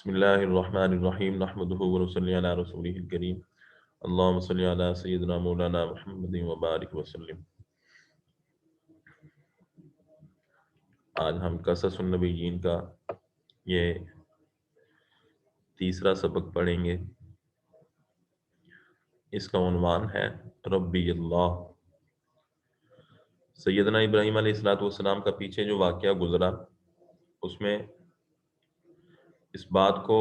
بسم اللہ الرحمن الرحیم نحمدہ ونصلی علی رسولہ الکریم اللہم صلی علی سیدنا مولانا محمد وبارک وسلم۔ آج ہم قصص النبیین کا یہ تیسرا سبق پڑھیں گے۔ اس کا عنوان ہے ربی اللہ۔ سیدنا ابراہیم علیہ السلام کا پیچھے جو واقعہ گزرا اس میں اس بات کو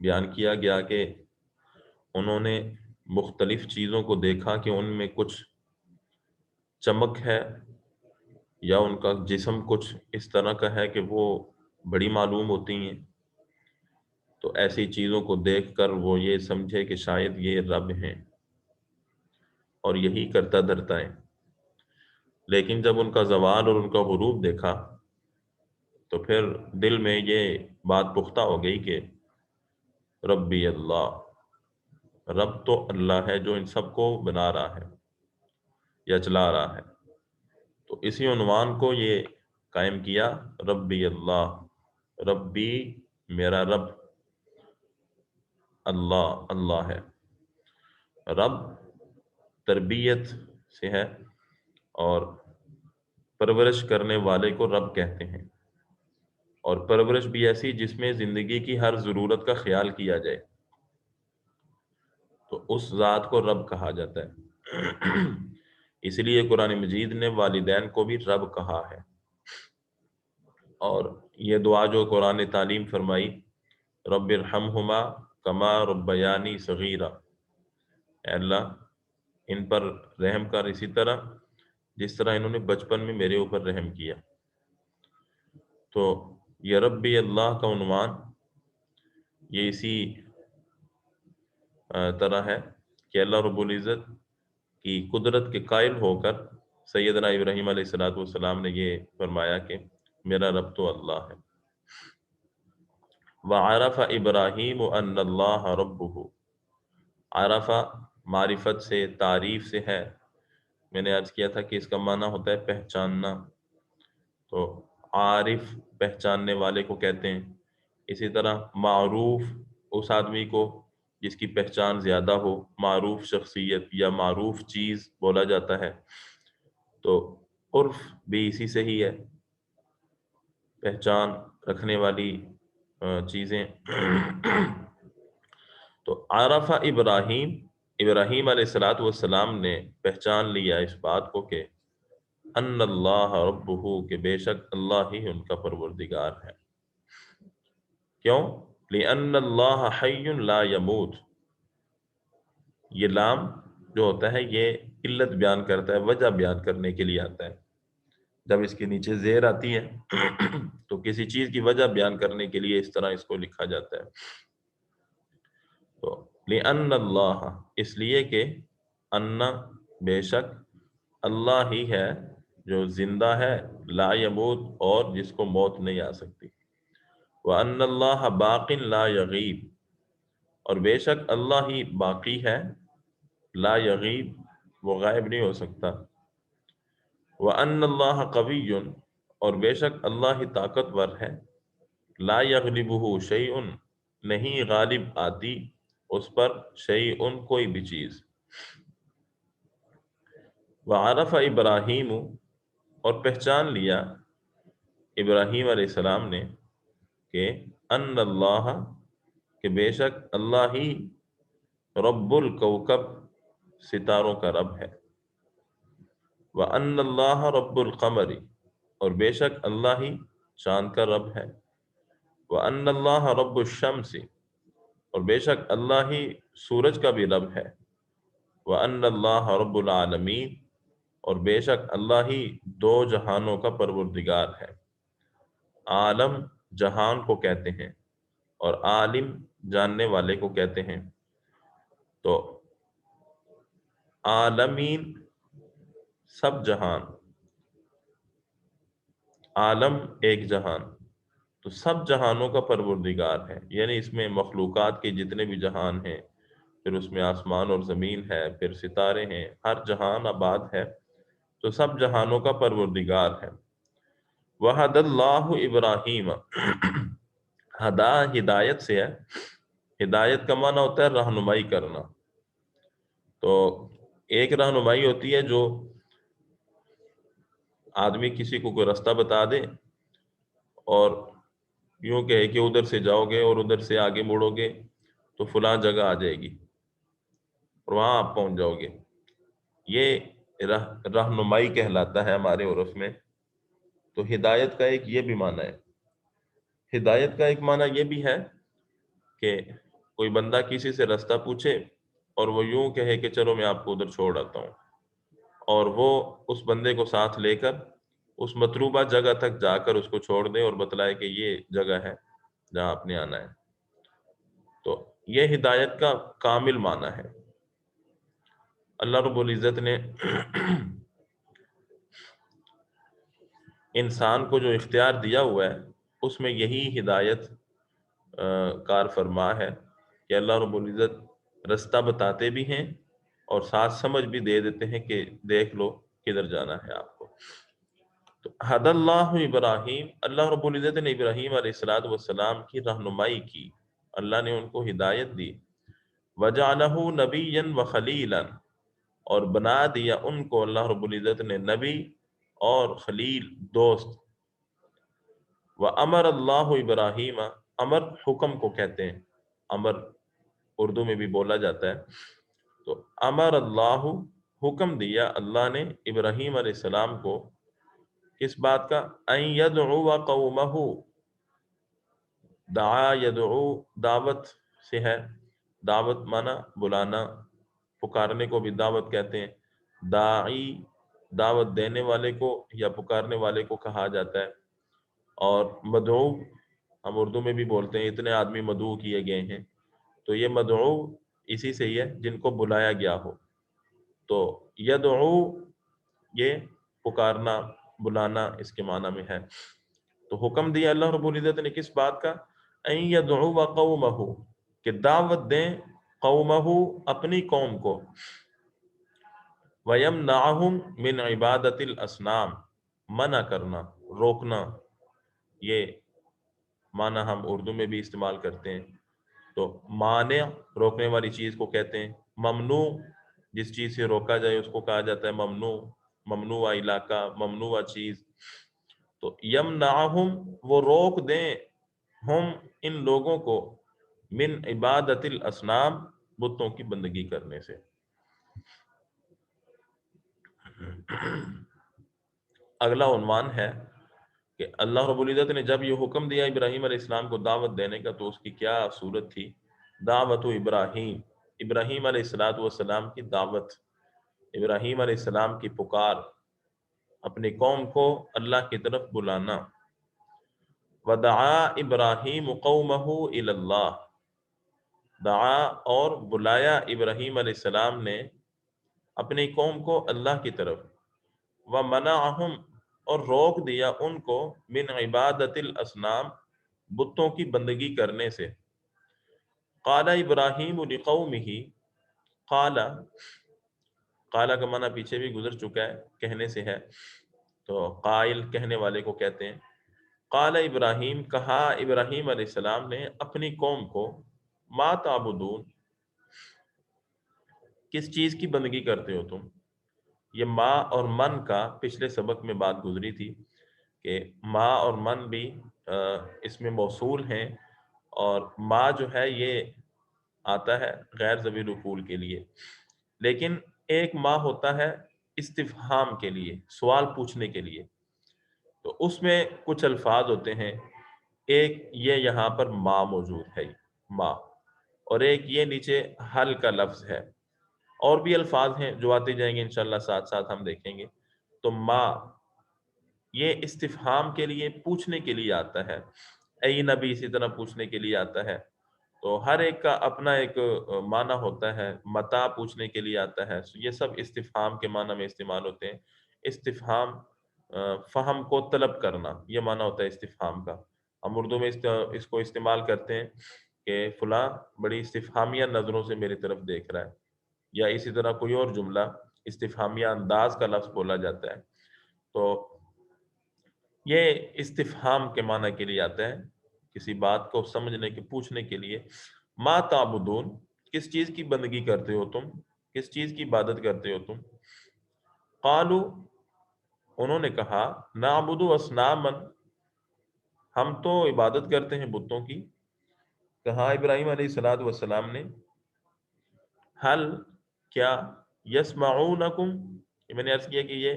بیان کیا گیا کہ انہوں نے مختلف چیزوں کو دیکھا کہ ان میں کچھ چمک ہے یا ان کا جسم کچھ اس طرح کا ہے کہ وہ بڑی معلوم ہوتی ہیں، تو ایسی چیزوں کو دیکھ کر وہ یہ سمجھے کہ شاید یہ رب ہیں اور یہی کرتا دھرتا ہے۔ لیکن جب ان کا زوال اور ان کا غروب دیکھا تو پھر دل میں یہ بات پختہ ہو گئی کہ ربی اللہ، رب تو اللہ ہے جو ان سب کو بنا رہا ہے یا چلا رہا ہے۔ تو اسی عنوان کو یہ قائم کیا، ربی اللہ، ربی میرا رب، اللہ اللہ ہے۔ رب تربیت سے ہے اور پرورش کرنے والے کو رب کہتے ہیں، اور پرورش بھی ایسی جس میں زندگی کی ہر ضرورت کا خیال کیا جائے، تو اس ذات کو رب کہا جاتا ہے۔ اس لیے قرآن مجید نے والدین کو بھی رب کہا ہے، اور یہ دعا جو قرآن نے تعلیم فرمائی، رب ارحمہما کما ربیانی صغیرا، اے اللہ ان پر رحم کر اسی طرح جس طرح انہوں نے بچپن میں میرے اوپر رحم کیا۔ تو یہ ربی اللہ کا عنوان یہ اسی طرح ہے کہ اللہ رب العزت کی قدرت کے قائل ہو کر سیدنا ابراہیم علیہ السلام نے یہ فرمایا کہ میرا رب تو اللہ ہے۔ وَعَرَفَ إِبْرَاهِيمُ أَنَّ اللَّهَ رَبُّهُ، عرفہ معرفت سے، تعریف سے ہے۔ میں نے عرض کیا تھا کہ اس کا معنی ہوتا ہے پہچاننا، تو عارف پہچاننے والے کو کہتے ہیں۔ اسی طرح معروف اس آدمی کو جس کی پہچان زیادہ ہو، معروف شخصیت یا معروف چیز بولا جاتا ہے۔ تو عرف بھی اسی سے ہی ہے، پہچان رکھنے والی چیزیں۔ تو عرف ابراہیم، ابراہیم علیہ السلام نے پہچان لیا اس بات کو کہ ان اللہ ربہ، کہ بے شک اللہ ہی ان کا پروردگار ہے۔ کیوں؟ لأن اللہ حی لا یموت، یہ لام جو ہوتا ہے یہ علت بیان کرتا ہے، وجہ بیان کرنے کے لیے آتا ہے۔ جب اس کے نیچے زیر آتی ہے تو کسی چیز کی وجہ بیان کرنے کے لیے اس طرح اس کو لکھا جاتا ہے۔ تو لأن اللہ، اس لیے کہ ان بے شک اللہ ہی ہے جو زندہ ہے، لا یموت اور جس کو موت نہیں آ سکتی، وَأَنَّ اللَّهَ بَاقٍ لَا يَغِيبُ، اور بے شک اللہ ہی باقی ہے، لا یغیب وہ غائب نہیں ہو سکتا، وَأَنَّ اللَّهَ قَوِيٌّ، اور بے شک اللہ ہی طاقتور ہے، لا یغلبہ شیء، نہیں غالب آتی اس پر شیء کوئی بھی چیز۔ وعرف ابراہیم، اور پہچان لیا ابراہیم علیہ السلام نے کہ ان اللہ، کہ بے شک اللہ ہی رب الکوکب، ستاروں کا رب ہے، وان اللہ رب القمر، اور بے شک اللہ ہی چاند کا رب ہے، وان اللہ رب الشمس، اور بے شک اللہ ہی سورج کا بھی رب ہے، وان اللہ رب العالمین، اور بے شک اللہ ہی دو جہانوں کا پروردگار ہے۔ عالم جہان کو کہتے ہیں اور عالم جاننے والے کو کہتے ہیں۔ تو عالمین سب جہان، عالم ایک جہان، تو سب جہانوں کا پروردگار ہے، یعنی اس میں مخلوقات کے جتنے بھی جہان ہیں، پھر اس میں آسمان اور زمین ہے، پھر ستارے ہیں، ہر جہان آباد ہے، تو سب جہانوں کا پروردگار ہے۔ وحد اللہ ابراہیم، ہدا ہدایت سے ہے، ہدایت کا معنی ہوتا ہے رہنمائی کرنا. تو ایک رہنمائی ہوتی ہے جو آدمی کسی کو کوئی رستہ بتا دے اور یوں کہے کہ ادھر سے جاؤ گے اور ادھر سے آگے مڑو گے تو فلاں جگہ آ جائے گی اور وہاں آپ پہنچ جاؤ گے. یہ رہنمائی کہلاتا ہے ہمارے عرف میں. تو ہدایت کا ایک یہ بھی معنی ہے. ہدایت کا ایک معنی یہ بھی ہے کہ کوئی بندہ کسی سے رستہ پوچھے اور وہ یوں کہے کہ چلو میں آپ کو ادھر چھوڑ آتا ہوں، اور وہ اس بندے کو ساتھ لے کر اس مطلوبہ جگہ تک جا کر اس کو چھوڑ دے اور بتلائے کہ یہ جگہ ہے جہاں آپ نے آنا ہے. تو یہ ہدایت کا کامل معنی ہے. اللہ رب العزت نے انسان کو جو اختیار دیا ہوا ہے اس میں یہی ہدایت کار فرما ہے کہ اللہ رب العزت رستہ بتاتے بھی ہیں اور ساتھ سمجھ بھی دے دیتے ہیں کہ دیکھ لو کدھر جانا ہے آپ کو. تو حد اللہ ابراہیم، اللہ رب العزت نے ابراہیم علیہ الصلوۃ والسلام کی رہنمائی کی، اللہ نے ان کو ہدایت دی. وجعلہ نبیا وخلیلا، اور بنا دیا ان کو اللہ رب العزت نے نبی اور خلیل، دوست. وَأَمَرَ اللَّهُ ابراہیم، امر حکم کو کہتے ہیں، امر اردو میں بھی بولا جاتا ہے. تو امر اللہ، حکم دیا اللہ نے ابراہیم علیہ السلام کو کس بات کا؟ ان یدعو قومہ، دعا یدعو دعوت سے ہے، دعوت مانا بلانا، پکارنے کو بھی دعوت کہتے ہیں. داعی دعوت دینے والے کو یا پکارنے والے کو کہا جاتا ہے. اور مدعو ہم اردو میں بھی بولتے ہیں اتنے آدمی مدعو کیے گئے ہیں، تو یہ مدعو اسی سے ہی ہے جن کو بلایا گیا ہو. تو یدعو یہ پکارنا بلانا اس کے معنی میں ہے. تو حکم دیا اللہ رب العزت نے کس بات کا؟ ان یدعو قومہ، کہ دعوت دیں قومہ، اپنی قوم کو. وَيَمْنَعَهُمْ مِنْ عِبَادَةِ الْأَصْنَامِ، منع کرنا، روکنا. یہ معنی ہم اردو میں بھی استعمال کرتے ہیں. تو مانع روکنے والی چیز کو کہتے ہیں. ممنوع جس چیز سے روکا جائے اس کو کہا جاتا ہے ممنوع، ممنوع علاقہ، ممنوع چیز. تو یمنعہم، وہ روک دیں، ہم ان لوگوں کو، من عبادت الاصنام، بتوں کی بندگی کرنے سے. اگلا عنوان ہے کہ اللہ رب العزت نے جب یہ حکم دیا ابراہیم علیہ السلام کو دعوت دینے کا تو اس کی کیا صورت تھی؟ دعوت ابراہیم، ابراہیم علیہ الصلوۃ والسلام کی دعوت، ابراہیم علیہ السلام کی پکار، اپنی قوم کو اللہ کی طرف بلانا. ودعا ابراہیم قومہ الی اللہ، دعا اور بلایا ابراہیم علیہ السلام نے اپنی قوم کو اللہ کی طرف. ومنعہم، اور روک دیا ان کو، من عبادت الاصنام، بتوں کی بندگی کرنے سے. قال ابراہیم لقومہ، قال، قال کا معنی پیچھے بھی گزر چکا ہے، کہنے سے ہے، تو قائل کہنے والے کو کہتے ہیں. قال ابراہیم، کہا ابراہیم علیہ السلام نے اپنی قوم کو، ما تعبدون، کس چیز کی بندگی کرتے ہو تم؟ یہ ما اور من کا پچھلے سبق میں بات گزری تھی کہ ما اور من بھی اس میں موصول ہیں، اور ما جو ہے یہ آتا ہے غیر ضمیر افعول کے لیے. لیکن ایک ما ہوتا ہے استفہام کے لیے، سوال پوچھنے کے لیے. تو اس میں کچھ الفاظ ہوتے ہیں، ایک یہ یہاں پر ما موجود ہے، ما، اور ایک یہ نیچے حل کا لفظ ہے. اور بھی الفاظ ہیں جو آتے جائیں گے انشاءاللہ، ساتھ ساتھ ہم دیکھیں گے. تو ما یہ استفہام کے لیے، پوچھنے کے لیے آتا ہے. اے نبی اسی طرح پوچھنے کے لیے آتا ہے. تو ہر ایک کا اپنا ایک معنی ہوتا ہے. متا پوچھنے کے لیے آتا ہے. یہ سب استفہام کے معنی میں استعمال ہوتے ہیں. استفہام فہم کو طلب کرنا، یہ معنی ہوتا ہے استفہام کا. ہم اردو میں اس کو استعمال کرتے ہیں کہ فلاں بڑی استفہامیہ نظروں سے میری طرف دیکھ رہا ہے، یا اسی طرح کوئی اور جملہ استفہامیہ انداز کا لفظ بولا جاتا ہے. تو یہ استفہام کے معنی کے لیے آتا ہے کسی بات کو سمجھنے کے پوچھنے کے لیے، ما تعبدون، کس چیز کی بندگی کرتے ہو تم، کس چیز کی عبادت کرتے ہو تم؟ قالو، انہوں نے کہا، نعبد اصناما، ہم تو عبادت کرتے ہیں بتوں کی۔ کہا ابراہیم علیہ الصلوۃ والسلام نے، حل، کیا، یسمعونکم، یہ میں نے عرض کیا کہ یہ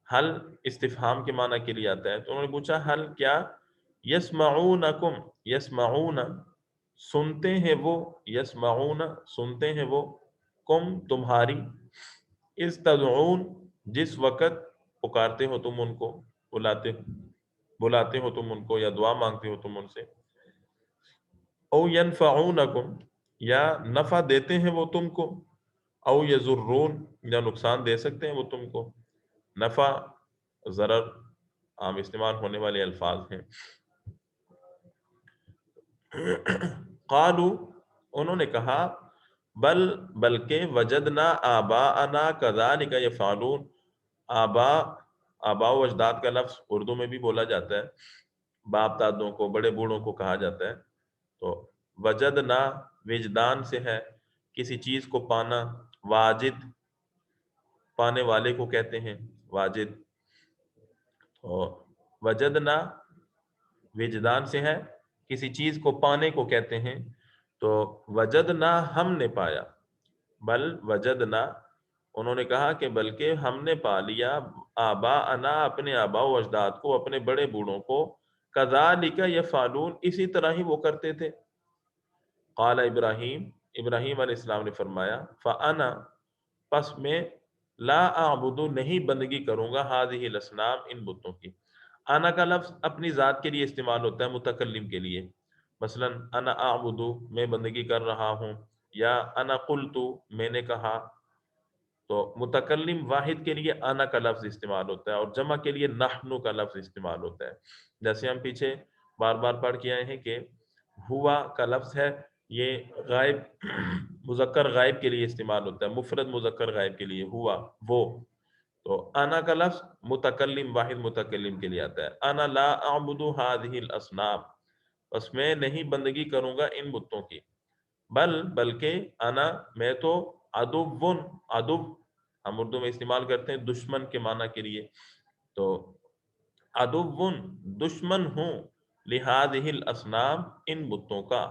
حل استفہام کے معنی کے لیے آتا ہے، تو انہوں نے پوچھا حل کیا، یسمعونکم، یسمعون سنتے ہیں وہ، یسمعون سنتے ہیں وہ، کم تمہاری، اس تدعون جس وقت پکارتے ہو تم ان کو، بلاتے ہو تم ان کو، یا دعا مانگتے ہو تم ان سے، او ینفعونکم، یا نفع دیتے ہیں وہ تم کو، او یضرون، یا نقصان دے سکتے ہیں وہ تم کو۔ نفع، ضرر عام استعمال ہونے والے الفاظ ہیں۔ قالو، انہوں نے کہا، بلکہ وجدنا آباءنا کذالک یفعلون، آبا و اجداد کا لفظ اردو میں بھی بولا جاتا ہے، باپ دادوں کو، بڑے بوڑھوں کو کہا جاتا ہے۔ تو وجدنا وجدان سے ہے، کسی چیز کو پانا، واجد پانے والے کو کہتے ہیں واجد، تو وجدنا وجدان سے ہے، کسی چیز کو پانے کو کہتے ہیں، تو وجدنا ہم نے پایا، بل وجدنا انہوں نے کہا کہ بلکہ ہم نے پا لیا، آبا انا اپنے آبا و اجداد کو، اپنے بڑے بوڑھوں کو، کذالک یفعلون اسی طرح ہی وہ کرتے تھے۔ قال ابراہیم، ابراہیم علیہ السلام نے فرمایا، فانا پس میں، لا اعبد نہیں بندگی کروں گا، هذه الاصنام ان بتوں کی۔ انا کا لفظ اپنی ذات کے لیے استعمال ہوتا ہے متکلم کے لیے، مثلا انا اعبد میں بندگی کر رہا ہوں، یا انا قلت میں نے کہا۔ تو متکلم واحد کے لیے انا کا لفظ استعمال ہوتا ہے، اور جمع کے لیے نحنو کا لفظ استعمال ہوتا ہے۔ جیسے ہم پیچھے بار بار پڑھ کے آئے ہیں کہ ہوا کا لفظ ہے، یہ غائب مذکر غائب کے لیے استعمال ہوتا ہے، مفرد مذکر غائب کے لیے ہوا وہ۔ تو انا کا لفظ متکلم واحد متکلم کے لیے آتا ہے، انا لا اعبد هذه الاصنام، بس میں نہیں بندگی کروں گا ان بتوں کی، بلکہ انا میں تو، عدوٌ، عدو ہم اردو میں استعمال کرتے ہیں دشمن کے معنی کے لیے، تو عدوٌ دشمن ہوں، لہذه الاصنام ان بتوں کا،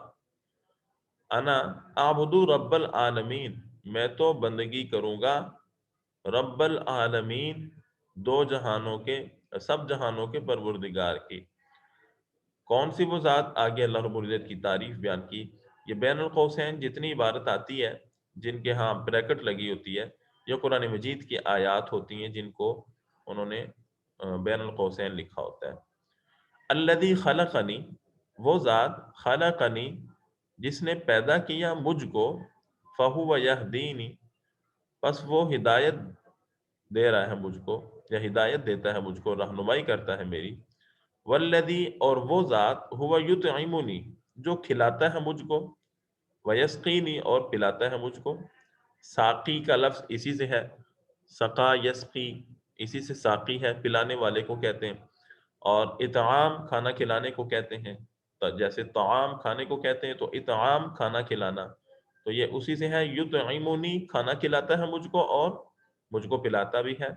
انا اعبد رب العالمین میں تو بندگی کروں گا رب العالمین دو جہانوں کے، سب جہانوں کے پروردگار کی۔ کون سی وہ ذات؟ آگے اللہ رب العزت کی تعریف بیان کی۔ یہ بین القوسین جتنی عبارت آتی ہے جن کے ہاں بریکٹ لگی ہوتی ہے، یہ قرآن مجید کی آیات ہوتی ہیں جن کو انہوں نے بین القوسین لکھا ہوتا ہے۔ الذی خلقنی، وہ ذات، خلقنی جس نے پیدا کیا مجھ کو، فہو یہدینی پس وہ ہدایت دے رہا ہے مجھ کو، یا ہدایت دیتا ہے مجھ کو، رہنمائی کرتا ہے میری۔ والذی اور وہ ذات، ہوا یطعمنی جو کھلاتا ہے مجھ کو، ویسقینی اور پلاتا ہے مجھ کو۔ ساقی کا لفظ اسی سے ہے، سقا یسقی، اسی سے ساقی ہے، پلانے والے کو کہتے ہیں، اور اطعام کھانا کھلانے کو کہتے ہیں، تو جیسے طعام کھانے کو کہتے ہیں تو اطعام کھانا کھلانا، تو یہ اسی سے ہے، یطعمنی کھانا کھلاتا ہے مجھ کو اور مجھ کو پلاتا بھی ہے۔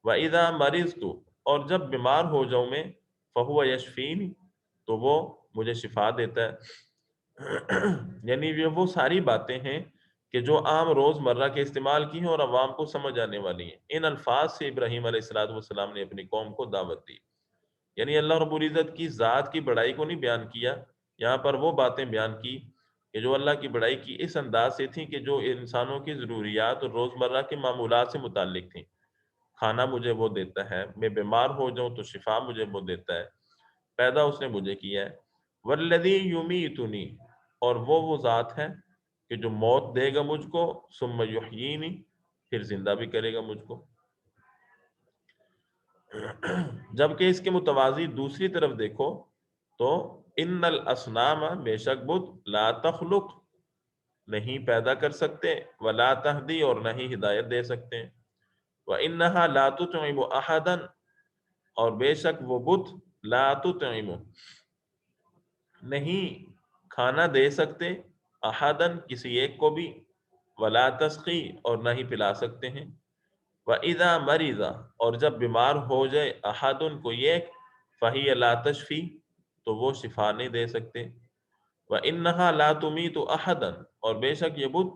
وَإِذَا مَرِضْتُ اور جب بیمار ہو جاؤں میں، فَهُوَ يَشْفِينِ تو وہ مجھے شفا دیتا ہے۔ یعنی یہ وہ ساری باتیں ہیں کہ جو عام روز مرہ کے استعمال کی ہیں اور عوام کو سمجھ آنے والی ہیں۔ ان الفاظ سے ابراہیم علیہ السلام نے اپنی قوم کو دعوت دی، یعنی اللہ رب العزت کی ذات کی بڑائی کو نہیں بیان کیا، یہاں پر وہ باتیں بیان کی کہ جو اللہ کی بڑائی کی اس انداز سے تھیں کہ جو انسانوں کی ضروریات اور روزمرہ کے معمولات سے متعلق تھیں۔ کھانا مجھے وہ دیتا ہے، میں بیمار ہو جاؤں تو شفا مجھے وہ دیتا ہے، پیدا اس نے مجھے کیا ہے۔ والذی یمیتنی اور وہ ذات ہے کہ جو موت دے گا مجھ کو، ثم یحیینی پھر زندہ بھی کرے گا مجھ کو۔ جبکہ اس کے متوازی دوسری طرف دیکھو تو ان الاصنام بے شک بت، لا تخلق نہیں پیدا کر سکتے، ولا تہدی اور نہیں ہدایت دے سکتے، وانہا لا تطعم احدا اور بے شک وہ بت لا تطعم نہیں کھانا دے سکتے، احدن کسی ایک کو بھی، ولا تسقی اور نہ ہی پلا سکتے ہیں، وَإِذَا مَرِضَ اور جب بیمار ہو جائے احدن کوئی ایک، فَهِيَ لَا تَشْفِي تو وہ شفا نہیں دے سکتے، وَإِنَّهَا لَا تُمِيتُ أَحَدًا اور بے شک یہ بت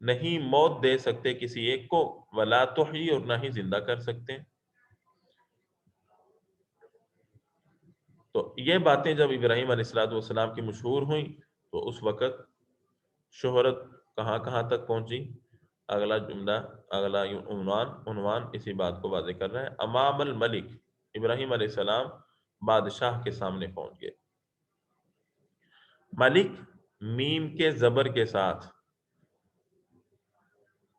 نہیں موت دے سکتے کسی ایک کو، وَلَا تُحْيِي اور نہ ہی زندہ کر سکتے۔ تو یہ باتیں جب ابراہیم علیہ السلام کی مشہور ہوئیں تو اس وقت شہرت کہاں کہاں تک پہنچی؟ اگلا جملہ، اگلا عنوان اسی بات کو واضح کر رہا ہے۔ امام الملک، ابراہیم علیہ السلام بادشاہ کے سامنے پہنچ گئے۔ ملک میم کے زبر کے ساتھ،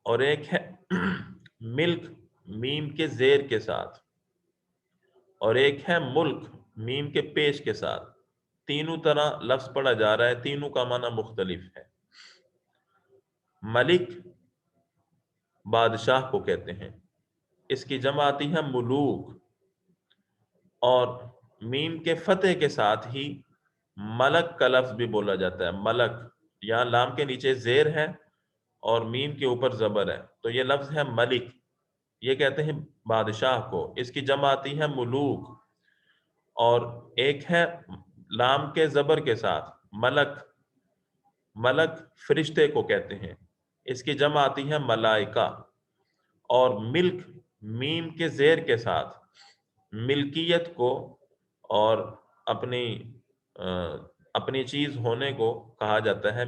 اور ایک ہے ملک میم کے زیر کے ساتھ، اور ایک ہے ملک میم کے پیش کے ساتھ۔ تینوں طرح لفظ پڑھا جا رہا ہے، تینوں کا معنی مختلف ہے۔ ملک بادشاہ کو کہتے ہیں، اس کی جمع آتی ہے ملوک، اور میم کے فتح کے ساتھ ہی ملک کا لفظ بھی بولا جاتا ہے۔ ملک یہاں لام کے نیچے زیر ہے اور میم کے اوپر زبر ہے، تو یہ لفظ ہے ملک، یہ کہتے ہیں بادشاہ کو، اس کی جمع آتی ہے ملوک۔ اور ایک ہے لام کے زبر کے ساتھ ملک، ملک فرشتے کو کہتے ہیں، اس کی جمع آتی ہے ملائکہ۔ اور ملک میم کے زیر کے ساتھ ملکیت کو اور اپنی اپنی چیز ہونے کو کہا جاتا ہے،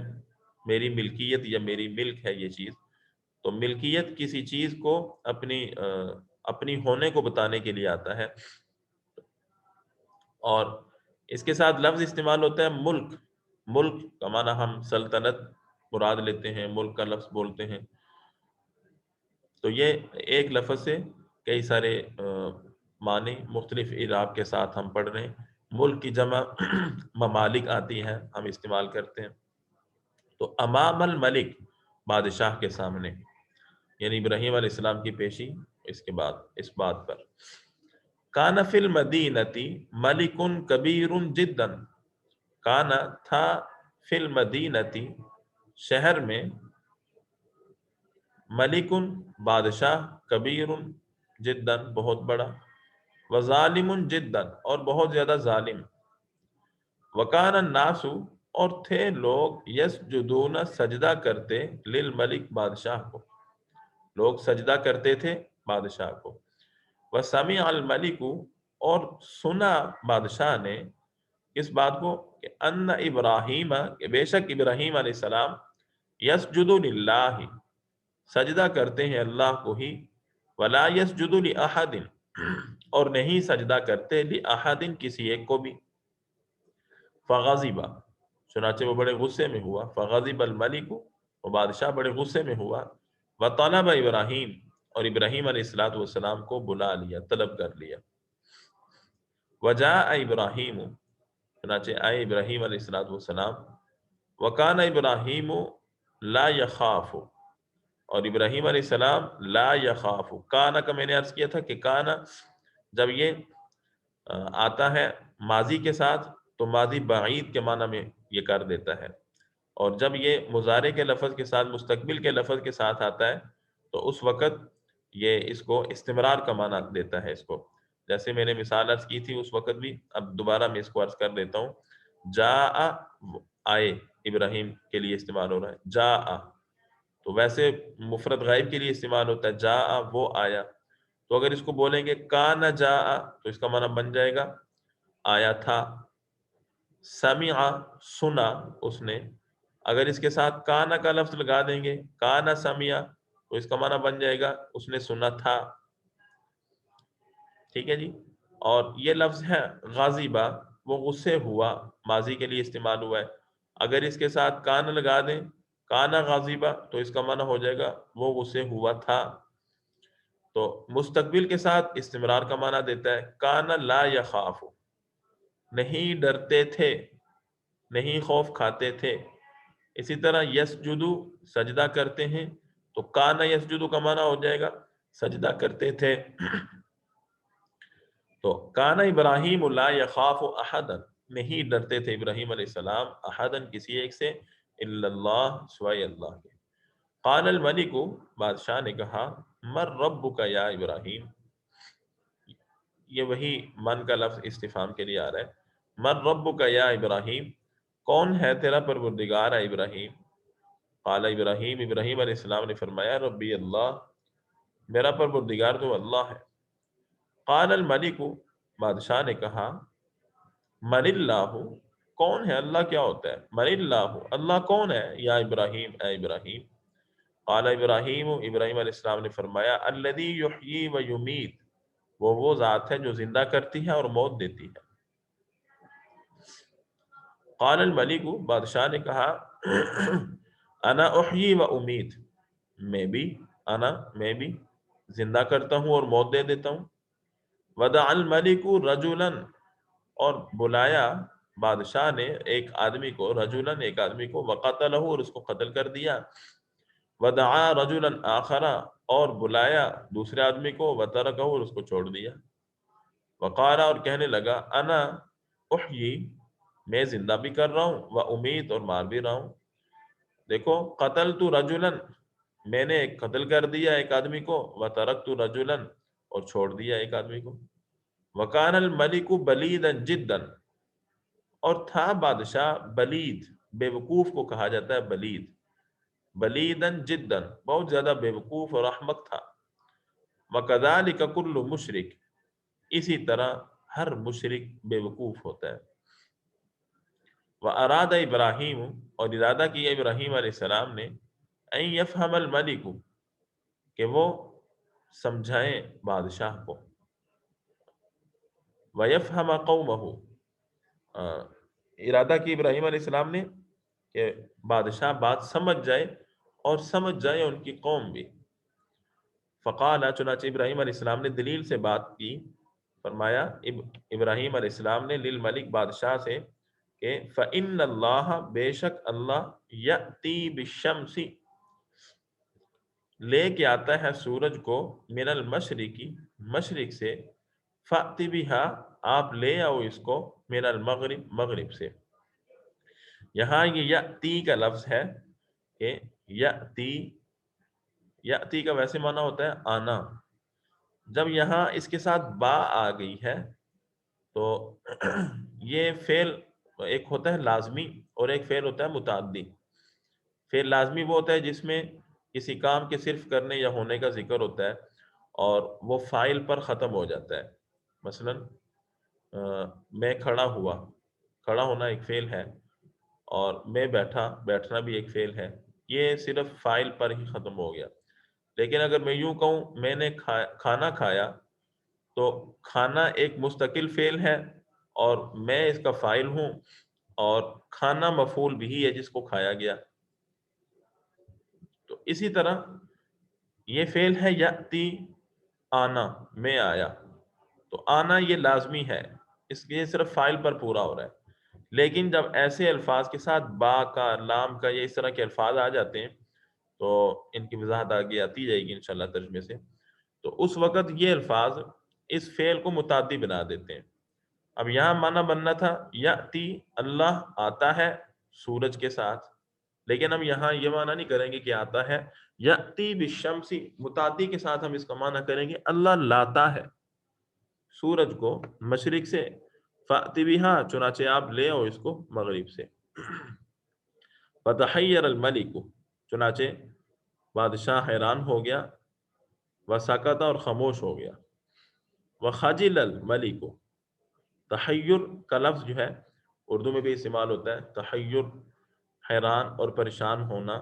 میری ملکیت یا میری ملک ہے یہ چیز۔ تو ملکیت کسی چیز کو اپنی ہونے کو بتانے کے لیے آتا ہے۔ اور اس کے ساتھ لفظ استعمال ہوتا ہے ملک، ملک کا معنی ہم سلطنت مراد لیتے ہیں، ملک کا لفظ بولتے ہیں۔ تو یہ ایک لفظ سے کئی سارے معنی مختلف اعراب کے ساتھ ہم پڑھ رہے ہیں۔ ملک کی جمع ممالک آتی ہیں، ہم استعمال کرتے ہیں۔ تو امام الملک بادشاہ کے سامنے، یعنی ابراہیم علیہ السلام کی پیشی اس کے بعد اس بات پر۔ کان فی المدینتی ملک کبیر جدا، کانا تھا فی المدینتی شہر میں، ملکن بادشاہ، کبیر جدا بہت بڑا، وظالم جدا اور بہت زیادہ ظالم، وکان الناس اور تھے لوگ، یسجدون سجدہ کرتے، للملک بادشاہ کو، لوگ سجدہ کرتے تھے بادشاہ کو، وسمع الملک اور سنا بادشاہ نے اس بات کو کہ ان ابراہیم کہ بے شک ابراہیم علیہ السلام یسجد للہ سجدہ کرتے ہیں اللہ کو ہی، ولا یسجد لاحد اور نہیں سجدہ کرتے لاحد کسی ایک کو بھی، فغضب چنانچہ وہ بڑے غصے میں ہوا، فغضب الملک وہ بادشاہ بڑے غصے میں ہوا، وطلب ابراہیم اور ابراہیم علیہ السلام کو بلا لیا، طلب کر لیا، وجاء ابراہیم چنانچہ آئے ابراہیم علیہ السلام، وکان ابراہیم لا یخاف اور ابراہیم علیہ السلام لا یخاف، کانا کا میں نے عرض کیا تھا کہ کانا جب یہ آتا ہے ماضی کے ساتھ تو ماضی بعید کے معنی میں یہ کر دیتا ہے، اور جب یہ مضارع کے لفظ کے ساتھ مستقبل کے لفظ کے ساتھ آتا ہے تو اس وقت یہ اس کو استمرار کا معنی دیتا ہے۔ اس کو جیسے میں نے مثال عرض کی تھی اس وقت بھی، اب دوبارہ میں اس کو عرض کر دیتا ہوں۔ جاء آئے ابراہیم کے لیے استعمال ہو رہا ہے، جاء تو ویسے مفرد غائب کے لیے استعمال ہوتا ہے، جاء وہ آیا، تو اگر اس کو بولیں گے کان جاء تو اس کا معنی بن جائے گا آیا تھا، سمع سنا اس نے، اگر اس کے ساتھ کانا کا لفظ لگا دیں گے کانا سمع تو اس کا معنی بن جائے گا اس نے سنا تھا، ٹھیک ہے جی۔ اور یہ لفظ ہے غاضبہ، وہ غصے ہوا، ماضی کے لیے استعمال ہوا ہے، اگر اس کے ساتھ کان لگا دیں کانا غاضبہ تو اس کا معنی ہو جائے گا وہ غصے ہوا تھا۔ تو مستقبل کے ساتھ استمرار کا معنی دیتا ہے، کانا لا یخاف نہیں ڈرتے تھے، نہیں خوف کھاتے تھے۔ اسی طرح یسجدو سجدہ کرتے ہیں تو کانا یسجدو کا معنی ہو جائے گا سجدہ کرتے تھے۔ تو کانا ابراہیم لا یخاف احدا نہیں ڈرتے تھے ابراہیم علیہ السلام احدن کسی ایک سے الا اللہ سوائے اللہ کے. قال الملک بادشاہ نے کہا من ربک یا ابراہیم، یہ وہی من کا لفظ استفہام کے لیے آ رہا ہے. من ربک یا ابراہیم، کون ہے تیرا پروردگار ہے ابراہیم؟ قال ابراہیم، ابراہیم علیہ السلام نے فرمایا ربی اللہ، میرا پروردگار تو اللہ ہے. قال الملک، بادشاہ نے کہا من اللہ، کون ہے اللہ کیا ہوتا ہے؟ من اللہ، اللہ کون ہے یا ابراہیم اے ابراہیم؟ قال ابراہیم، ابراہیم علیہ السلام نے فرمایا الذی یحیی و یمیت، وہ ذات ہے جو زندہ کرتی ہے اور موت دیتی ہے. قال الملک، بادشاہ نے کہا انا احیی و امیت، میں بھی زندہ کرتا ہوں اور موت دے دیتا ہوں. ودع الملک رجلا، اور بلایا بادشاہ نے ایک آدمی کو، رجلا ایک آدمی کو، وقتلہ اور اس کو قتل کر دیا. ودعا رجلا آخر، اور بلایا دوسرے آدمی کو، وترکہ اور اس کو چھوڑ دیا. وقال، اور کہنے لگا انا احیی، میں زندہ بھی کر رہا ہوں، و امید اور مار بھی رہا ہوں. دیکھو قتل تو رجلن، میں نے قتل کر دیا ایک آدمی کو، وترکت رجلن اور چھوڑ دیا ایک آدمی کو. وکان الملک بلیدا جدا، اور تھا بادشاہ بلید، بے وقوف کو کہا جاتا ہے بلید، بلیدن جدا بہت زیادہ بے وقوف اور احمق تھا. وکذالک کل مشرک، اسی طرح ہر مشرک بے وقوف ہوتا ہے. واراد ابراہیم، اور ارادہ کیا ابراہیم علیہ السلام نے، ان یفہم الملک، کہ وہ سمجھائیں بادشاہ کو، ویفہم قومہ، ارادہ کی ابراہیم علیہ السلام نے کہ بادشاہ بات سمجھ جائے اور سمجھ جائے ان کی قوم بھی. فقال، چنانچہ ابراہیم علیہ السلام نے دلیل سے بات کی، فرمایا ابراہیم علیہ السلام نے للملک بادشاہ سے کہ فإن اللہ، بے شک اللہ، یأتی بالشمس، لے کے آتا ہے سورج کو، من المشرقی، مشرق سے، فأتی بہا، آپ لے آؤ اس کو، من المغرب، مغرب سے. یہاں یہ یأتی کا لفظ ہے کہ یأتی، یأتی کا ویسے معنی ہوتا ہے آنا. جب یہاں اس کے ساتھ با آ گئی ہے تو یہ فعل ایک ہوتا ہے لازمی اور ایک فعل ہوتا ہے متعدی. فعل لازمی وہ ہوتا ہے جس میں کسی کام کے صرف کرنے یا ہونے کا ذکر ہوتا ہے اور وہ فاعل پر ختم ہو جاتا ہے. مثلا میں کھڑا ہوا، کھڑا ہونا ایک فعل ہے، اور میں بیٹھا، بیٹھنا بھی ایک فعل ہے. یہ صرف فاعل پر ہی ختم ہو گیا. لیکن اگر میں یوں کہوں میں نے کھانا کھایا، تو کھانا ایک مستقل فعل ہے اور میں اس کا فاعل ہوں، اور کھانا مفعول بھی ہے جس کو کھایا گیا. تو اسی طرح یہ فعل ہے یاتی، آنا، میں آیا. تو آنا یہ لازمی ہے، اس لیے صرف فاعل پر پورا ہو رہا ہے. لیکن جب ایسے الفاظ کے ساتھ با کا، لام کا یا اس طرح کے الفاظ آ جاتے ہیں تو ان کی وضاحت آگے آتی جائے گی انشاءاللہ ترجمے سے. تو اس وقت یہ الفاظ اس فعل کو متعدی بنا دیتے ہیں. اب یہاں معنی بننا تھا یاتی، اللہ آتا ہے سورج کے ساتھ، لیکن ہم یہاں یہ معنی نہیں کریں گے کہ آتا ہے. یاتی بالشمس، متعدی کے ساتھ ہم اس کا معنی کریں گے اللہ لاتا ہے سورج کو مشرق سے، فاتی بہا، چنانچہ آپ لے آؤ اس کو مغرب سے. فتحیر الملک، چنانچہ بادشاہ حیران ہو گیا، وسکت، اور خاموش ہو گیا. وخجل الملک، تحیر کا لفظ جو ہے اردو میں بھی استعمال ہوتا ہے. تحیر حیران اور پریشان ہونا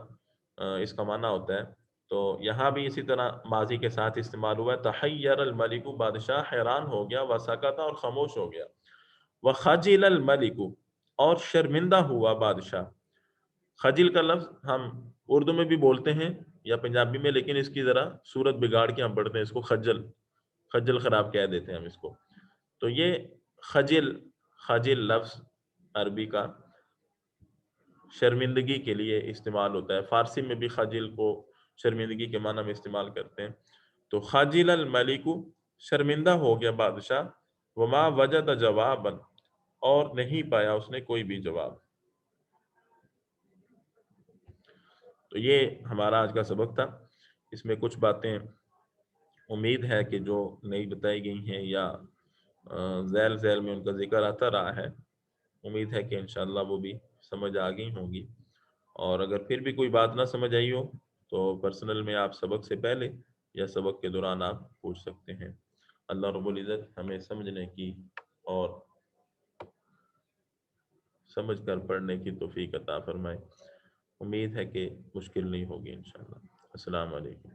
اس کا معنی ہوتا ہے. تو یہاں بھی اسی طرح ماضی کے ساتھ استعمال ہوا ہے. تحیر الملک، بادشاہ حیران ہو گیا، وسکت، اور خاموش ہو گیا. وخجل الملک، اور شرمندہ ہوا بادشاہ. خجل کا لفظ ہم اردو میں بھی بولتے ہیں یا پنجابی میں، لیکن اس کی ذرا صورت بگاڑ کے ہم پڑھتے ہیں اس کو خجل، خجل خراب کہہ دیتے ہیں ہم اس کو. تو یہ خجل، خجل لفظ عربی کا شرمندگی کے لیے استعمال ہوتا ہے. فارسی میں بھی خجل کو شرمندگی کے معنی میں استعمال کرتے ہیں. تو خجل الملک، شرمندہ ہو گیا بادشاہ. وما وجد جوابا، اور نہیں پایا اس نے کوئی بھی جواب۔ تو یہ ہمارا آج کا سبق تھا۔ اس میں کچھ باتیں امید ہے کہ جو نئی بتائی گئی ہیں یا ذیل ذیل میں ان کا ذکر آتا رہا ہے، امید ہے کہ انشاءاللہ وہ بھی سمجھ آ گئی ہوں گی۔ اور اگر پھر بھی کوئی بات نہ سمجھ آئی ہو تو پرسنل میں آپ سبق سے پہلے یا سبق کے دوران آپ پوچھ سکتے ہیں۔ اللہ رب العزت ہمیں سمجھنے کی اور سمجھ کر پڑھنے کی توفیق عطا فرمائے۔ امید ہے کہ مشکل نہیں ہوگی انشاءاللہ۔ السلام علیکم۔